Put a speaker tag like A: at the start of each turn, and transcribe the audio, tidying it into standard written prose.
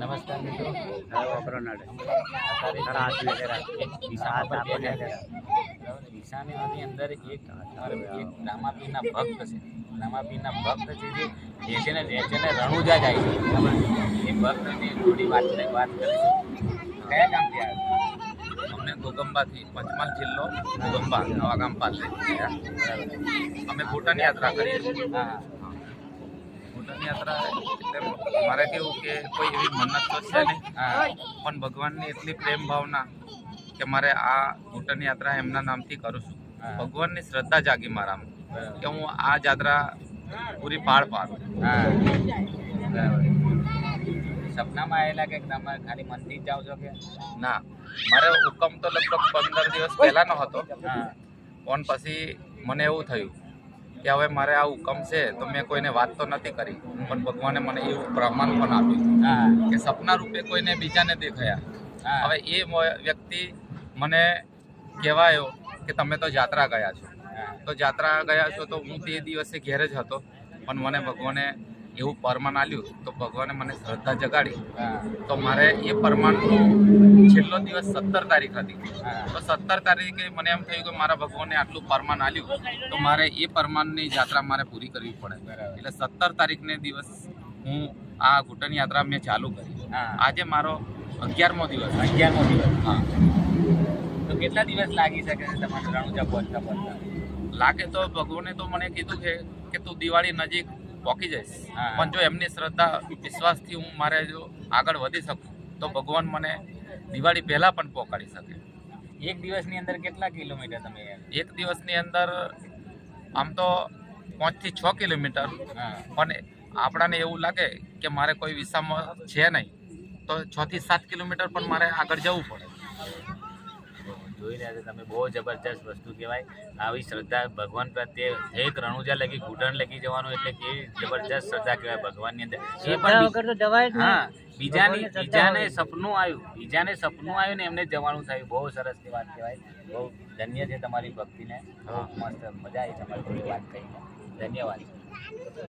A: નમસ્કાર મિત્રો, વિસાની અંદર એક રામાપીરના ભક્ત છે. રામાપીરના ભક્ત છે જે વેચીને રણુજા જાય છે. એ ભક્તની થોડી વાત કરીશું. કયા ગામથી આવ્યા?
B: અમને ગોગંબાથી, પંચમહાલ જિલ્લો ગોગંબા નવા ગામ પાસે અમે ભૂટાન યાત્રા કરી.
A: હા,
B: ભૂટાન યાત્રા એટલે મારે કેવું કે કોઈ એવી મન્નત તો છે નહીં, પણ ભગવાનની એટલી પ્રેમ ભાવના કે મારે આ ભૂટાન યાત્રા એમના નામથી કરું છું. ભગવાનની શ્રદ્ધા જાગી મારામાં કે હું આ યાત્રા પૂરી પાડ પાડું.
A: હા, બરાબર. સપનામાં આવેલા કે તમે ખાલી મનથી જ જાઓ છો કે?
B: ના, મારે હુકમ તો લગભગ 15 દિવસ પહેલાનો હતો,
A: હા,
B: પણ પછી મને એવું થયું કે હવે મારે આ હુકમ છે તો મેં કોઈને વાત તો નથી કરી, પણ ભગવાને મને એવું પ્રમાણ પણ આપ્યું
A: હા,
B: કે સપના રૂપે કોઈને બીજાને દેખાયા.
A: હા.
B: હવે એ વ્યક્તિ મને કહેવાયો કે તમે તો યાત્રા ગયા છો. તો યાત્રા ગયા છો તો હું તે દિવસે ઘેર જ હતો, પણ મને ભગવાને એવું પરમાન આપ્યું તો ભગવાને મને શ્રદ્ધા જગાડી. તો મારે એ પરમાનનો છેલ્લો દિવસ 17 તારીખ હતી. તો 17 તારીખે મને એમ થયું કે મારા ભગવાને આટલું પરમાન આપ્યું તો મારે એ પરમાનની યાત્રા મારે પૂરી કરવી પડે. એટલે 17 તારીખને દિવસ હું આ ભૂટાન યાત્રા મેં ચાલુ કરી. આજે મારો 11મો દિવસ.
A: 11મો દિવસ.
B: હા,
A: તો કેટલા દિવસ લાગી શકે છે તમારે રણુજા પહોંચતા?
B: લાગે તો ભગવાને તો મને કીધું કે તું દિવાળી નજીક પહોંચી જઈશ,
A: હા.
B: પણ જો એમની શ્રદ્ધા વિશ્વાસથી હું મારે જો આગળ વધી શકું તો ભગવાન મને દિવાળી પહેલાં પણ પહોંચાડી શકે.
A: એક દિવસની અંદર કેટલા કિલોમીટર તમે?
B: એક દિવસની અંદર આમ તો 5 થી 6 કિલોમીટર,
A: હા,
B: પણ આપણાને એવું લાગે કે મારે કોઈ વિસામાં છે નહીં તો 6 થી 7 કિલોમીટર પણ મારે આગળ જવું પડે.
A: જોઈ રહ્યા છો તમે, બહુ જબરજસ્ત વસ્તુ કહેવાય. આવી શ્રદ્ધા ભગવાન પ્રત્યે એક રણુજા લગી ઘૂંટણ લગી જવાનું એટલે કેવી જબરજસ્ત શ્રદ્ધા કહેવાય ભગવાનની અંદર. એ પણ હા, બીજાને સપનું આવ્યું ને એમને જવાનું થયું. બહુ સરસ વાત કહેવાય. બહુ ધન્ય છે તમારી ભક્તિને. બહુ મસ્ત મજા આવી તમારી જોડે વાત કરીને. ધન્યવાદ.